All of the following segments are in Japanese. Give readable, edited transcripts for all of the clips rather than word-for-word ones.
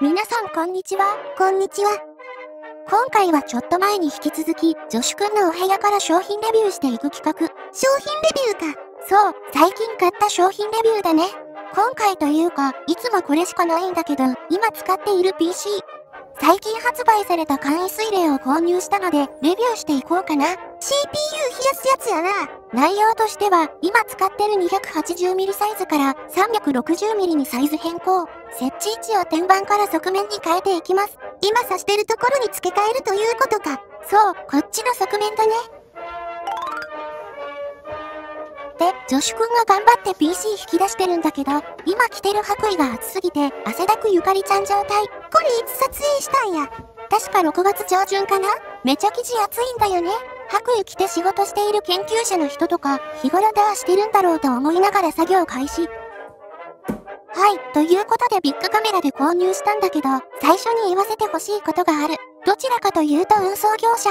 皆さんこんにちは。こんにちは。今回はちょっと前に引き続き、女子くんのお部屋から商品レビューしていく企画。商品レビューか。そう、最近買った商品レビューだね。今回というか、いつもこれしかないんだけど、今使っている PC。最近発売された簡易水冷を購入したので、レビューしていこうかな。CPU 冷やすやつやな。内容としては、今使ってる 280mm サイズから 360mm にサイズ変更。設置位置を天板から側面に変えていきます。今挿してるところに付け替えるということか。そう、こっちの側面だね。で、女子くんが頑張って PC 引き出してるんだけど、今着てる白衣が暑すぎて、汗だくゆかりちゃん状態。これいつ撮影したんや。確か6月上旬かな。めちゃ生地暑いんだよね。白衣着て仕事している研究者の人とか、日頃ダーしてるんだろうと思いながら作業開始。はい、ということでビッグカメラで購入したんだけど、最初に言わせてほしいことがある。どちらかというと運送業者。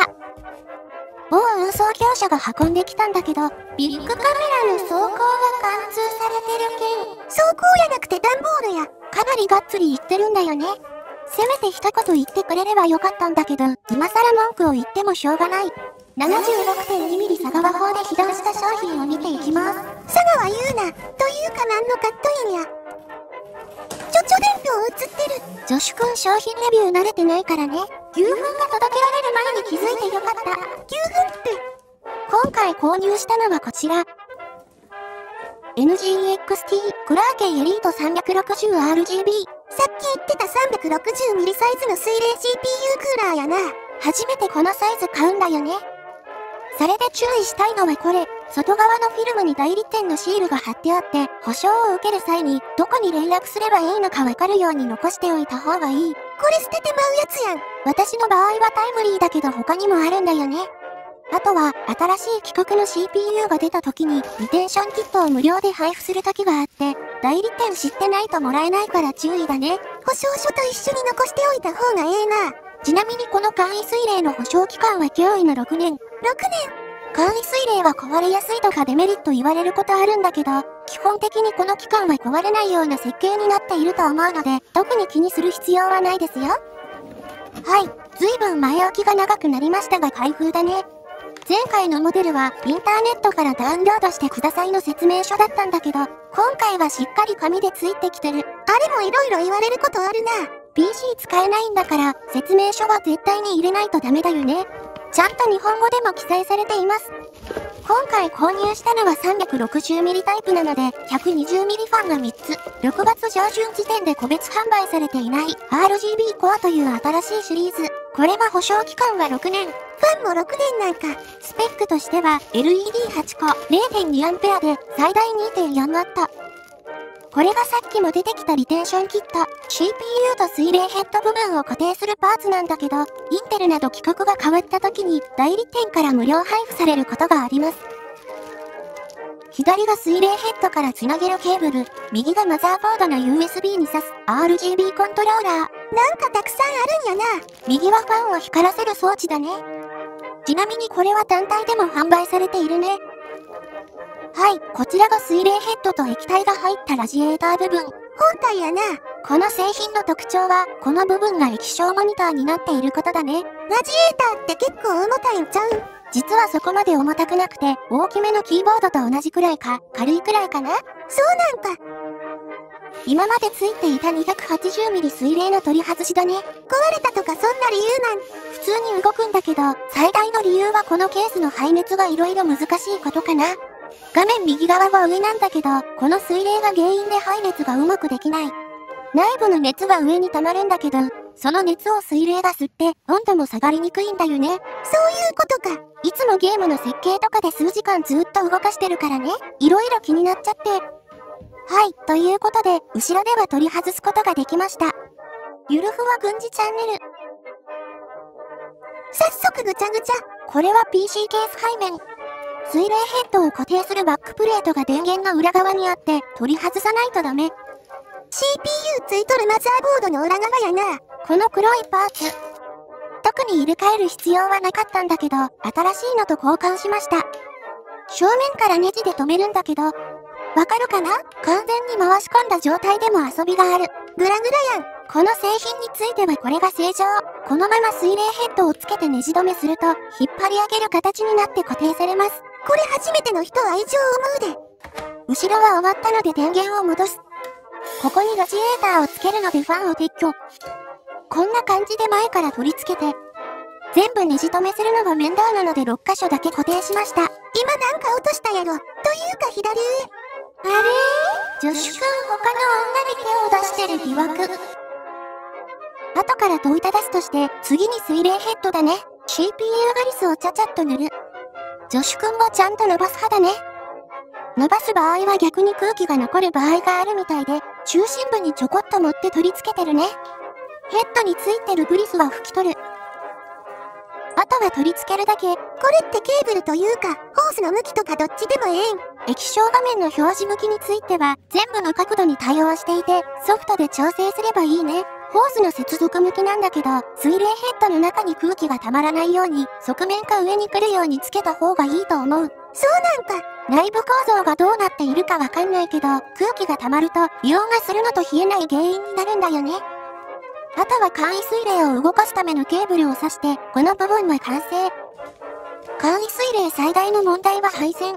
某運送業者が運んできたんだけど、ビッグカメラの走行が貫通されてる件。走行やなくて段ボールや。かなりがっつり言ってるんだよね。せめて一言言ってくれればよかったんだけど、今更文句を言ってもしょうがない。76.2mm 佐川砲で被弾した商品を見ていきます。佐川言うな。というか何のカットインや。伝票映ってる。女子くん商品レビュー慣れてないからね。牛糞が届けられる前に気づいてよかった。牛糞って。今回購入したのはこちら。NGXT クラーケンエリート 360RGB。さっき言ってた 360mm サイズの水冷 CPU クーラーやな。初めてこのサイズ買うんだよね。それで注意したいのはこれ、外側のフィルムに代理店のシールが貼ってあって、保証を受ける際にどこに連絡すればいいのかわかるように残しておいた方がいい。これ捨ててまうやつやん。私の場合はタイムリーだけど他にもあるんだよね。あとは、新しい規格の CPU が出た時に、リテンションキットを無料で配布する時があって、代理店知ってないともらえないから注意だね。保証書と一緒に残しておいた方がええな。ちなみにこの簡易水冷の保証期間は驚異の6年。6年。簡易水冷は壊れやすいとかデメリット言われることあるんだけど、基本的にこの期間は壊れないような設計になっていると思うので、特に気にする必要はないですよ。はい、随分前置きが長くなりましたが開封だね。前回のモデルはインターネットからダウンロードしてくださいの説明書だったんだけど、今回はしっかり紙でついてきてる。あれもいろいろ言われることあるな。PC 使えないんだから説明書は絶対に入れないとダメだよね。ちゃんと日本語でも記載されています。今回購入したのは 360mm タイプなので 120mm ファンが3つ。6月上旬時点で個別販売されていない RGB コアという新しいシリーズ。これは保証期間は6年。ファンも6年なんか。スペックとしては LED8 個 0.2A で最大 2.4W。これがさっきも出てきたリテンションキット。CPU と水冷ヘッド部分を固定するパーツなんだけど、インテルなど規格が変わった時に代理店から無料配布されることがあります。左が水冷ヘッドからつなげるケーブル、右がマザーボードの USB に挿す RGB コントローラー。なんかたくさんあるんやな。右はファンを光らせる装置だね。ちなみにこれは単体でも販売されているね。はい、こちらが水冷ヘッドと液体が入ったラジエーター部分。本体やな。この製品の特徴は、この部分が液晶モニターになっていることだね。ラジエーターって結構重たいんちゃうん？実はそこまで重たくなくて、大きめのキーボードと同じくらいか、軽いくらいかな？そうなんか。今までついていた 280mm 水冷の取り外しだね。壊れたとかそんな理由なん？普通に動くんだけど、最大の理由はこのケースの排熱が色々難しいことかな。画面右側は上なんだけど、この水冷が原因で排熱がうまくできない。内部の熱は上に溜まるんだけど、その熱を水冷が吸って温度も下がりにくいんだよね。そういうことか。いつもゲームの設計とかで数時間ずっと動かしてるからね、いろいろ気になっちゃって。はい、ということで、後ろでは取り外すことができました。ゆるふわ軍事チャンネル。早速ぐちゃぐちゃ。これは PC ケース背面。水冷ヘッドを固定するバックプレートが電源の裏側にあって取り外さないとダメ。CPU ついとるマザーボードの裏側やな。この黒いパーツ。特に入れ替える必要はなかったんだけど、新しいのと交換しました。正面からネジで留めるんだけど、わかるかな？完全に回し込んだ状態でも遊びがある。グラグラやん。この製品についてはこれが正常。このまま水冷ヘッドをつけてネジ止めすると、引っ張り上げる形になって固定されます。これ初めての人は愛情を思うで。後ろは終わったので電源を戻す。ここにラジエーターをつけるのでファンを撤去。こんな感じで前から取り付けて、全部ネジ止めするのが面倒なので6箇所だけ固定しました。今なんか落としたやろ。というか左上。あれ？助手くん他の女に手を出してる疑惑。後から問いただすとして、次に水冷ヘッドだね。CPU ガリスをちゃちゃっと塗る。助手くんもちゃんと伸ばす派だね。伸ばす場合は逆に空気が残る場合があるみたいで、中心部にちょこっと持って取り付けてるね。ヘッドについてるグリスは拭き取る。あとは取り付けるだけ。これってケーブルというか、ホースの向きとかどっちでもええん。液晶画面の表示向きについては、全部の角度に対応していて、ソフトで調整すればいいね。ホースの接続向きなんだけど、水冷ヘッドの中に空気がたまらないように、側面か上に来るようにつけた方がいいと思う。そうなんか。内部構造がどうなっているかわかんないけど、空気がたまると、硫黄がするのと冷えない原因になるんだよね。あとは簡易水冷を動かすためのケーブルを挿して、この部分は完成。簡易水冷最大の問題は配線。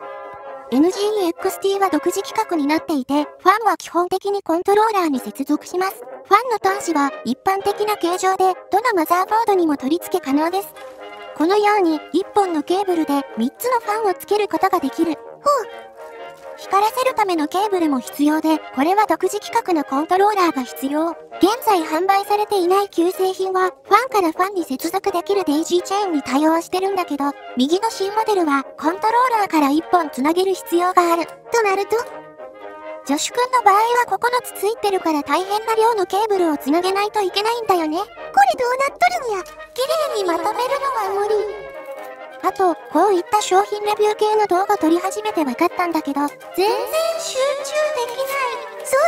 NGXT は独自規格になっていて、ファンは基本的にコントローラーに接続します。ファンの端子は一般的な形状で、どのマザーボードにも取り付け可能です。このように、1本のケーブルで3つのファンをつけることができる。光らせるためのケーブルも必要で、これは独自規格のコントローラーが必要。現在販売されていない旧製品は、ファンからファンに接続できるデイジーチェーンに対応してるんだけど、右の新モデルは、コントローラーから1本つなげる必要がある。となると、助手くんの場合は9つついてるから大変な量のケーブルをつなげないといけないんだよね。これどうなっとるんや。綺麗にまとめるのは無理。あと、こういった商品レビュー系の動画撮り始めて分かったんだけど、全然集中できない。そう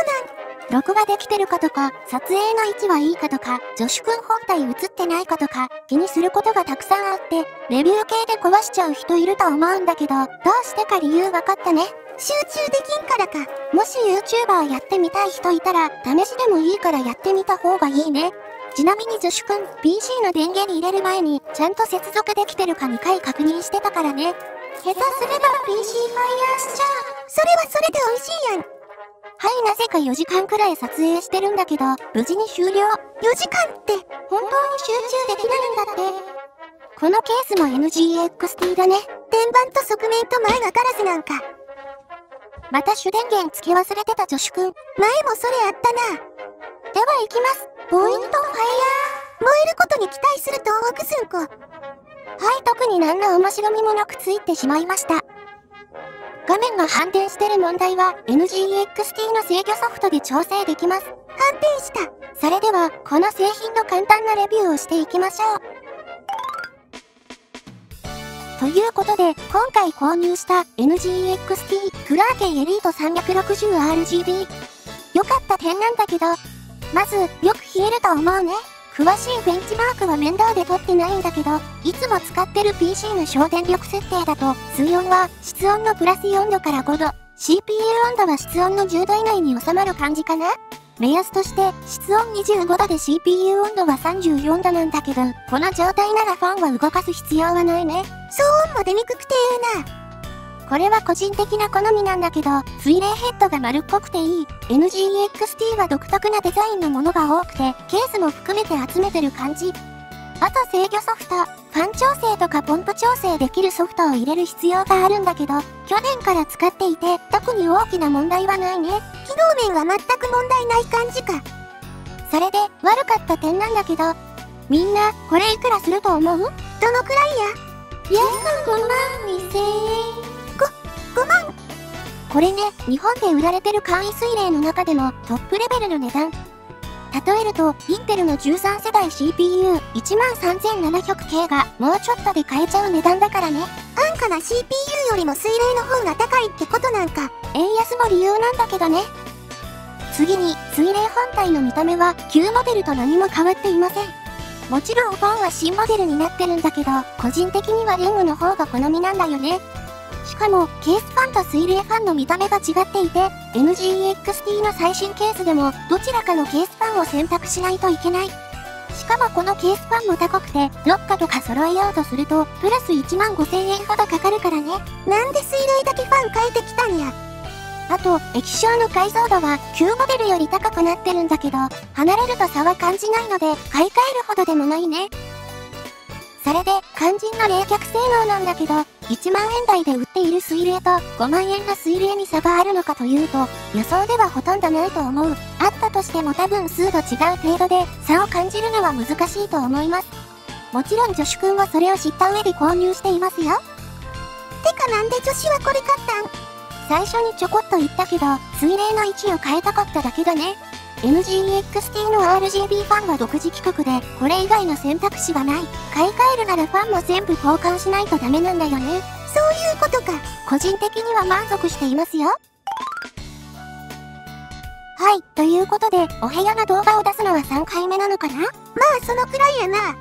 なん。録画できてるかとか、撮影の位置はいいかとか、助手くん本体映ってないかとか、気にすることがたくさんあって、レビュー系で壊しちゃう人いると思うんだけど、どうしてか理由分かったね。集中できんからか。もし YouTuber やってみたい人いたら、試しでもいいからやってみた方がいいね。ちなみに助手くん、PC の電源に入れる前に、ちゃんと接続できてるか2回確認してたからね。下手すれば PC ファイヤーしちゃう。それはそれで美味しいやん。はい、なぜか4時間くらい撮影してるんだけど、無事に終了。4時間って、本当に集中できないんだって。このケースも NGXT だね。天板と側面と前がガラスなんか。また主電源付け忘れてた助手くん。前もそれあったな。では行きます。ポイントファイヤー。燃えることに期待する東北すんこ。はい、特に何の面白みもなくついてしまいました。画面が反転してる問題は NGXT の制御ソフトで調整できます。反転した。それでは、この製品の簡単なレビューをしていきましょう。ということで、今回購入した NGXT クラーケンエリート 360RGB。良かった点なんだけど、まず、よく冷えると思うね。詳しいベンチマークは面倒で取ってないんだけど、いつも使ってる PC の省電力設定だと、水温は室温のプラス4度から5度、CPU 温度は室温の10度以内に収まる感じかな。目安として、室温25度で CPU 温度は34度なんだけど、この状態ならファンは動かす必要はないね。騒音も出にくくてええな。これは個人的な好みなんだけど、水冷ヘッドが丸っこくていい。NGXT は独特なデザインのものが多くて、ケースも含めて集めてる感じ。あと制御ソフト、ファン調整とかポンプ調整できるソフトを入れる必要があるんだけど、去年から使っていて、特に大きな問題はないね。機能面は全く問題ない感じか。それで、悪かった点なんだけど、みんな、これいくらすると思う？どのくらいや？約5万2000円。5万？これね、日本で売られてる簡易水冷の中でもトップレベルの値段。例えると、インテルの13世代 CPU13700K がもうちょっとで買えちゃう値段だからね。安価な CPU よりも水冷の方が高いってことなんか。円安も理由なんだけどね。次に、水冷本体の見た目は旧モデルと何も変わっていません。もちろんファンは新モデルになってるんだけど、個人的にはリングの方が好みなんだよね。しかも、ケースファンと水冷ファンの見た目が違っていて、NGEXT の最新ケースでも、どちらかのケースファンを選択しないといけない。しかもこのケースファンも高くて、6価とか揃えようとすると、プラス15,000円ほどかかるからね。なんで水冷だけファン変えてきたんや。あと、液晶の解像度は旧モデルより高くなってるんだけど、離れると差は感じないので、買い替えるほどでもないね。それで、肝心の冷却性能なんだけど、1万円台で売っている水冷と5万円の水冷に差があるのかというと、予想ではほとんどないと思う。あったとしても多分数度違う程度で差を感じるのは難しいと思います。もちろん女子くんはそれを知った上で購入していますよ。てかなんで女子はこれ買ったん？最初にちょこっと言ったけど、水冷の位置を変えたかっただけだね。NGEXT の RGB ファンは独自規格で、これ以外の選択肢がない。買い替えるならファンも全部交換しないとダメなんだよね。そういうことか。個人的には満足していますよ。はい、ということで、お部屋の動画を出すのは3回目なのかな？まあそのくらいやな。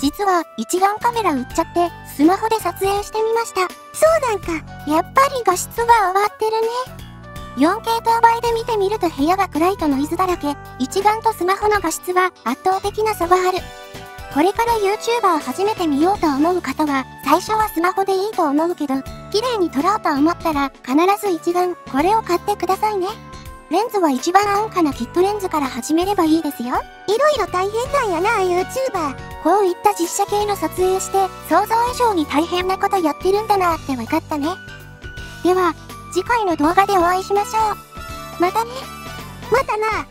実は、一眼カメラ売っちゃって、スマホで撮影してみました。そうなんか。やっぱり画質が上がってるね。4K 等倍で見てみると部屋が暗いとノイズだらけ、一眼とスマホの画質は圧倒的な差がある。これから YouTuber を初めて見ようと思う方は、最初はスマホでいいと思うけど、綺麗に撮ろうと思ったら、必ず一眼、これを買ってくださいね。レンズは一番安価なキットレンズから始めればいいですよ。いろいろ大変なんやな、YouTuber。こういった実写系の撮影して、想像以上に大変なことやってるんだなって分かったね。では、次回の動画でお会いしましょう。またね。またな。